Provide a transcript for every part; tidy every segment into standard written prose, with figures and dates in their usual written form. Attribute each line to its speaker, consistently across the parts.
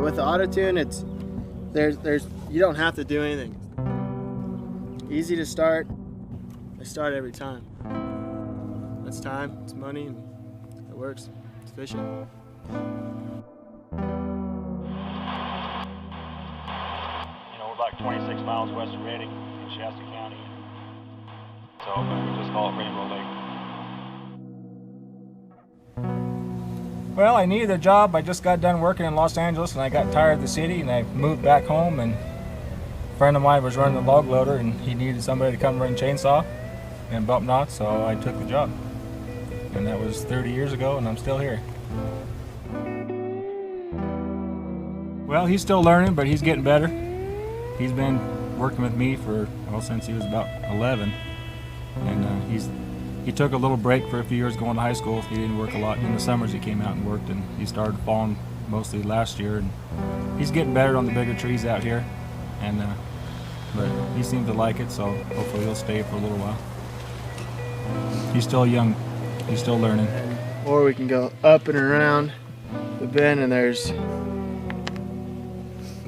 Speaker 1: With the auto-tune, there's you don't have to do anything. Easy to start. I start every time. It's time, it's money, and it works. It's efficient.
Speaker 2: You know, we're about 26 miles west of Redding in Shasta County. So we just call it Rainbow Lake.
Speaker 3: Well, I needed a job. I just got done working in Los Angeles and I got tired of the city and I moved back home, and a friend of mine was running the log loader and he needed somebody to come run chainsaw and bump knots, so I took the job. And that was 30 years ago and I'm still here. Well, he's still learning, but he's getting better. He's been working with me for, well, since he was about 11. And he took a little break for a few years going to high school. He didn't work a lot. In the summers he came out and worked, and he started falling mostly last year. And he's getting better on the bigger trees out here. And but he seems to like it, so hopefully he'll stay for a little while. He's still young. He's still learning.
Speaker 1: Or we can go up and around the bend, and there's, I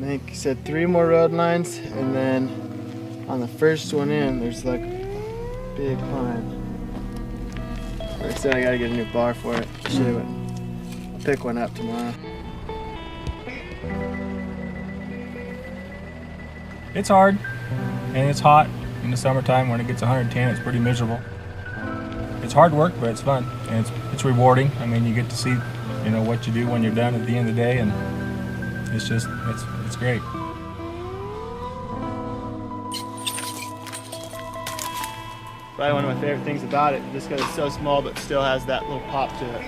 Speaker 1: think he said 3 more road lines, and then on the first one in, there's like a big climb. Like I said, I gotta get a new bar for it. I'll show you what. I'll pick one up tomorrow.
Speaker 3: It's hard, and it's hot in the summertime. When it gets 110, it's pretty miserable. It's hard work, but it's fun, and it's rewarding. I mean, you get to see, you know, what you do when you're done at the end of the day, and it's just, it's great.
Speaker 1: Probably one of my favorite things about it, just because it's so small but still has that little pop to it.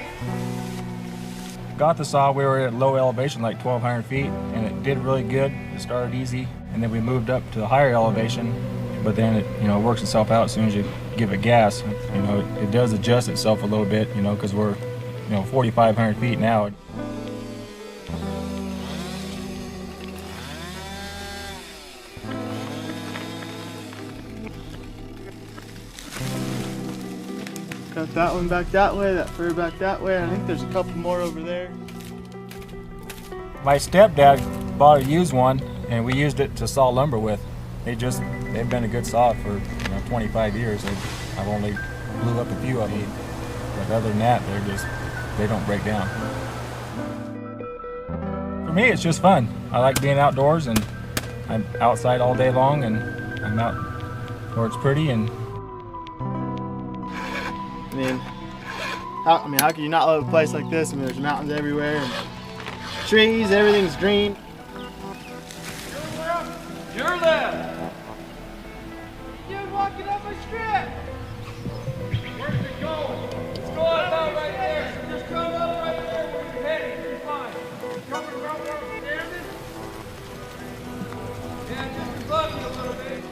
Speaker 3: Got the saw, we were at low elevation, like 1,200 feet, and it did really good. It started easy, and then we moved up to the higher elevation, but then it, you know, works itself out as soon as you give it gas. You know, it does adjust itself a little bit, you know, because we're, you know, 4,500 feet now.
Speaker 1: Cut that one back that way, that fur back that way. I think there's a couple more over there.
Speaker 3: My stepdad bought a used one, and we used it to saw lumber with. They've been a good saw for, you know, 25 years. I've only blew up a few of them, but other than that, they don't break down. For me, it's just fun. I like being outdoors, and I'm outside all day long, and I'm out where it's pretty. And
Speaker 1: how can you not love a place like this? I mean, there's mountains everywhere, and trees, everything's green.
Speaker 4: Your left. You're walking up a strip. Where's it going? It's going about right there. So just come up right there where you're heading. You're fine. Coming around where we're standing. Yeah, just above you a little bit.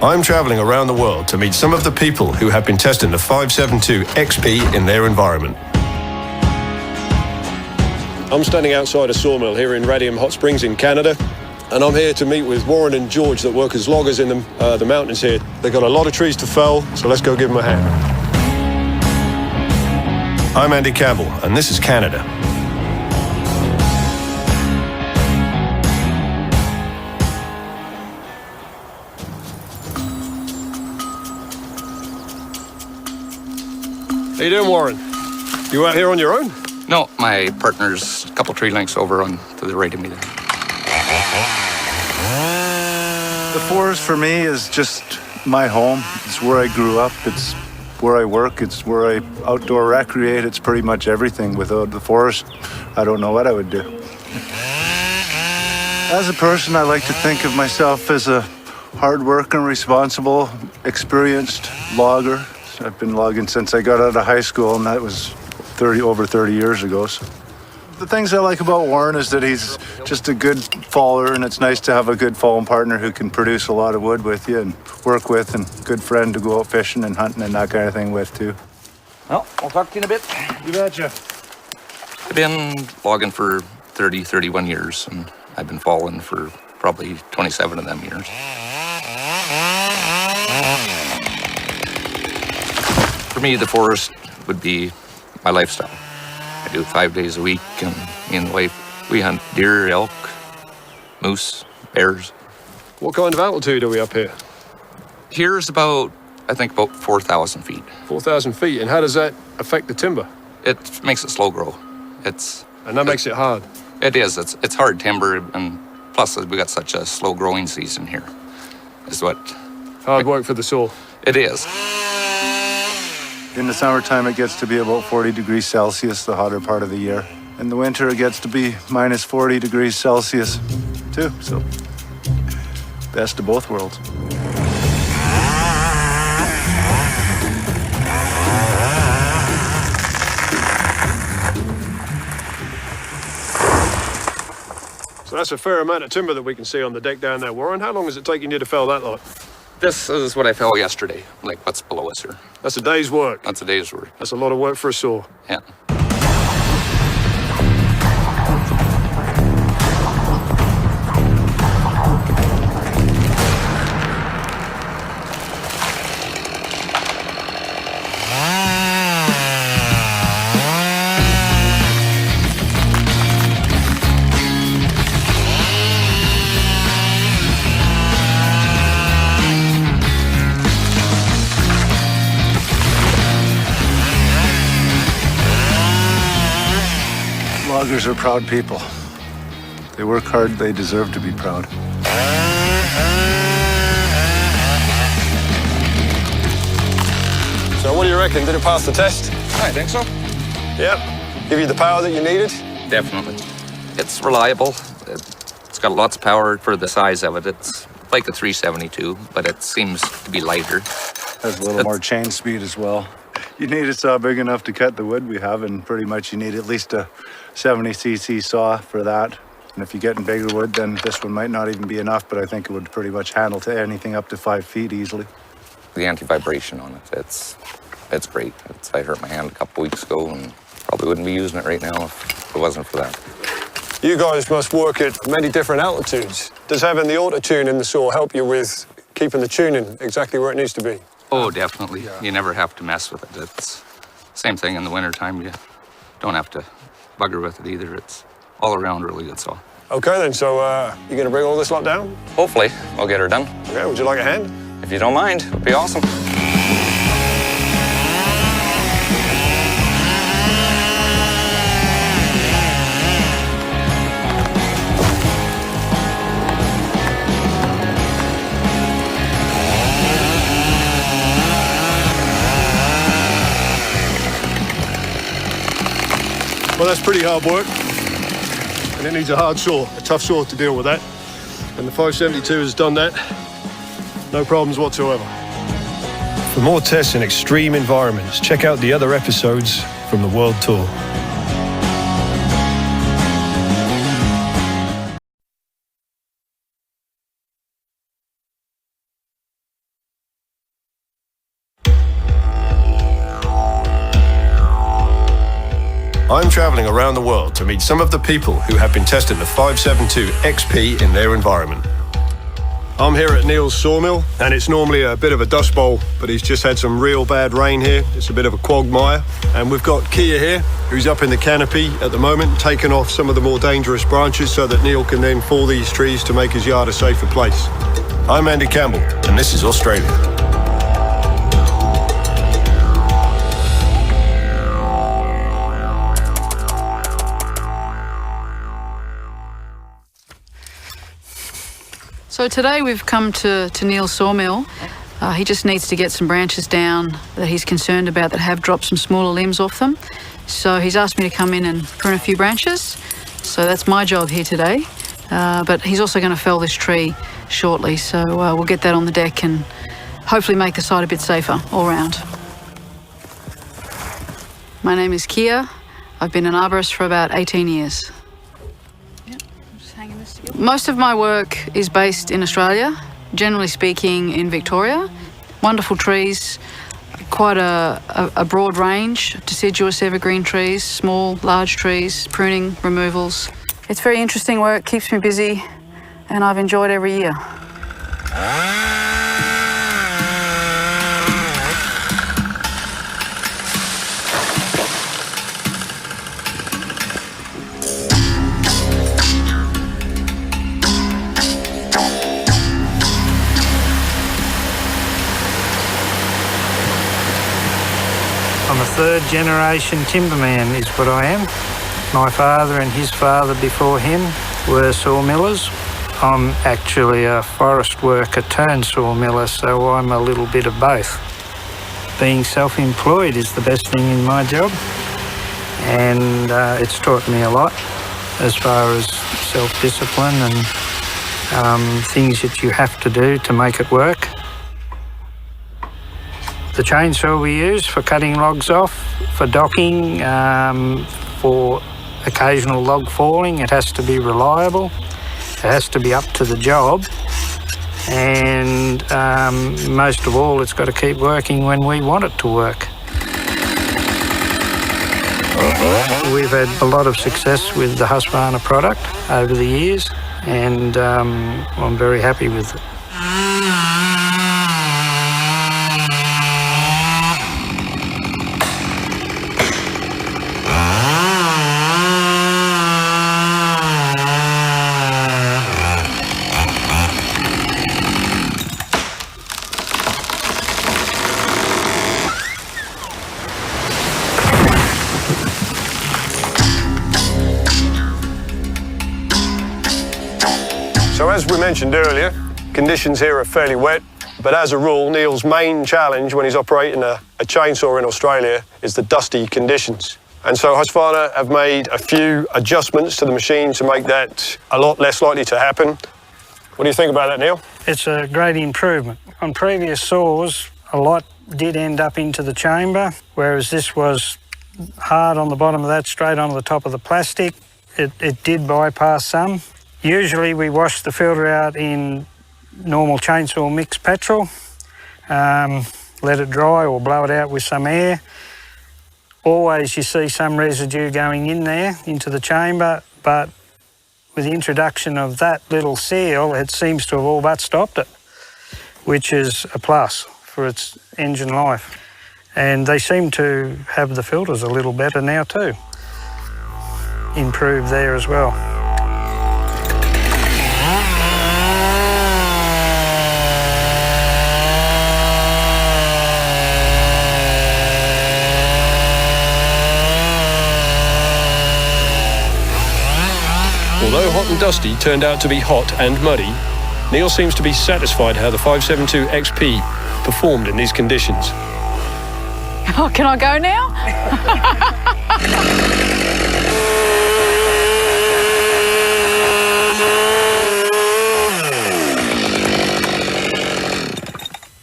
Speaker 5: I'm traveling around the world to meet some of the people who have been testing the 572 XP in their environment. I'm standing outside a sawmill here in Radium Hot Springs in Canada, and I'm here to meet with Warren and George that work as loggers in the mountains here. They've got a lot of trees to fell, so let's go give them a hand. I'm Andy Campbell, and this is Canada. How you doing, Warren? You out here on your own?
Speaker 6: No, my partner's a couple tree lengths over on to the right of me there.
Speaker 7: The forest for me is just my home. It's where I grew up. It's where I work. It's where I outdoor recreate. It's pretty much everything. Without the forest, I don't know what I would do. As a person, I like to think of myself as a hard-working, responsible, experienced logger. I've been logging since I got out of high school, and that was over 30 years ago. So The things I like about Warren is that he's just a good faller, and it's nice to have a good falling partner who can produce a lot of wood with you and work with, and good friend to go out fishing and hunting and that kind of thing with too.
Speaker 6: Well, I'll talk to you in a bit.
Speaker 7: You betcha.
Speaker 6: I've been logging for 30, 31 years, and I've been falling for probably 27 of them years. For me, the forest would be my lifestyle. I do it 5 days a week, and me and the wife, we hunt deer, elk, moose, bears.
Speaker 5: What kind of altitude are we up here?
Speaker 6: Here's about 4,000 feet.
Speaker 5: 4,000 feet. And how does that affect the timber?
Speaker 6: It makes it slow grow.
Speaker 5: And that makes it hard.
Speaker 6: It is. It's hard timber, and plus we got such a slow growing season here. Is what.
Speaker 5: Hard work for the saw.
Speaker 6: It is.
Speaker 7: In the summertime, it gets to be about 40 degrees Celsius, the hotter part of the year. In the winter, it gets to be minus 40 degrees Celsius too, so best of both worlds.
Speaker 5: So that's a fair amount of timber that we can see on the deck down there, Warren. How long is it taking you to fell that lot?
Speaker 6: This is what I fell yesterday, like what's below us here.
Speaker 5: That's a day's work.
Speaker 6: That's a day's work.
Speaker 5: That's a lot of work for a saw.
Speaker 6: Yeah.
Speaker 7: Loggers are proud people. They work hard, they deserve to be proud.
Speaker 5: So what do you reckon? Did it pass the test?
Speaker 6: I think so.
Speaker 5: Yep. Give you the power that you needed?
Speaker 6: Definitely. It's reliable. It's got lots of power for the size of it. It's like a 372, but it seems to be lighter.
Speaker 7: Has a little more chain speed as well. You need a saw big enough to cut the wood we have, and pretty much you need at least a 70cc saw for that. And if you're getting bigger wood, then this one might not even be enough, but I think it would pretty much handle to anything up to 5 feet easily.
Speaker 6: The anti-vibration on it, it's great. I hurt my hand a couple weeks ago, and probably wouldn't be using it right now if it wasn't for that.
Speaker 5: You guys must work at many different altitudes. Does having the auto-tune in the saw help you with keeping the tuning exactly where it needs to be?
Speaker 6: Oh, definitely. Yeah. You never have to mess with it. It's same thing in the wintertime. You don't have to bugger with it either. It's all around really good saw.
Speaker 5: Okay then, so you gonna bring all this lot down?
Speaker 6: Hopefully, I'll get her done.
Speaker 5: Okay, would you like a hand?
Speaker 6: If you don't mind, it'd be awesome.
Speaker 5: Well, that's pretty hard work, and it needs a hard saw, a tough saw to deal with that. And the 572 has done that, no problems whatsoever. For more tests in extreme environments, check out the other episodes from the World Tour. I'm traveling around the world to meet some of the people who have been testing the 572 XP in their environment. I'm here at Neil's sawmill, and it's normally a bit of a dust bowl, but he's just had some real bad rain here. It's a bit of a quagmire. And we've got Kia here, who's up in the canopy at the moment, taking off some of the more dangerous branches so that Neil can then fall these trees to make his yard a safer place. I'm Andy Campbell, and this is Australia.
Speaker 8: So today we've come to Neil's sawmill. He just needs to get some branches down that he's concerned about that have dropped some smaller limbs off them. So he's asked me to come in and prune a few branches. So that's my job here today. But he's also going to fell this tree shortly. So we'll get that on the deck and hopefully make the site a bit safer all round. My name is Kia. I've been an arborist for about 18 years. Most of my work is based in Australia, generally speaking in Victoria. Wonderful trees, quite a broad range, deciduous evergreen trees, small, large trees, pruning, removals. It's very interesting work, keeps me busy, and I've enjoyed every year.
Speaker 9: I'm a third generation timberman is what I am. My father and his father before him were sawmillers. I'm actually a forest worker turned sawmiller, so I'm a little bit of both. Being self-employed is the best thing in my job, and it's taught me a lot as far as self-discipline and things that you have to do to make it work. The chainsaw we use for cutting logs off, for docking, for occasional log falling, it has to be reliable, it has to be up to the job, and most of all, it's got to keep working when we want it to work. We've had a lot of success with the Husqvarna product over the years, and I'm very happy with it.
Speaker 5: So as we mentioned earlier, conditions here are fairly wet, but as a rule, Neil's main challenge when he's operating a chainsaw in Australia is the dusty conditions. And so Husqvarna have made a few adjustments to the machine to make that a lot less likely to happen. What do you think about that, Neil?
Speaker 9: It's a great improvement. On previous saws, a lot did end up into the chamber, whereas this was hard on the bottom of that, straight onto the top of the plastic. It did bypass some. Usually we wash the filter out in normal chainsaw mix petrol, let it dry or blow it out with some air. Always you see some residue going in there into the chamber, but with the introduction of that little seal, it seems to have all but stopped it, which is a plus for its engine life. And they seem to have the filters a little better now too. Improved there as well.
Speaker 5: Although Hot and Dusty turned out to be hot and muddy, Neil seems to be satisfied how the 572 XP performed in these conditions.
Speaker 8: Oh, can I go now?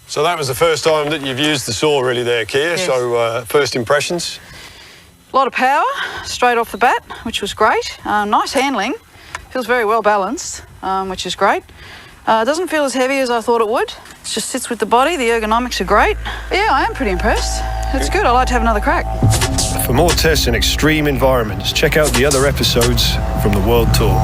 Speaker 5: So that was the first time that you've used the saw really there, Kia.
Speaker 8: Yes.
Speaker 5: So first impressions?
Speaker 8: A lot of power straight off the bat, which was great. Nice handling. Feels very well balanced, which is great. Doesn't feel as heavy as I thought it would. It just sits with the body. The ergonomics are great. Yeah, I am pretty impressed. It's good. I'd like to have another crack.
Speaker 5: For more tests in extreme environments, check out the other episodes from the World Tour.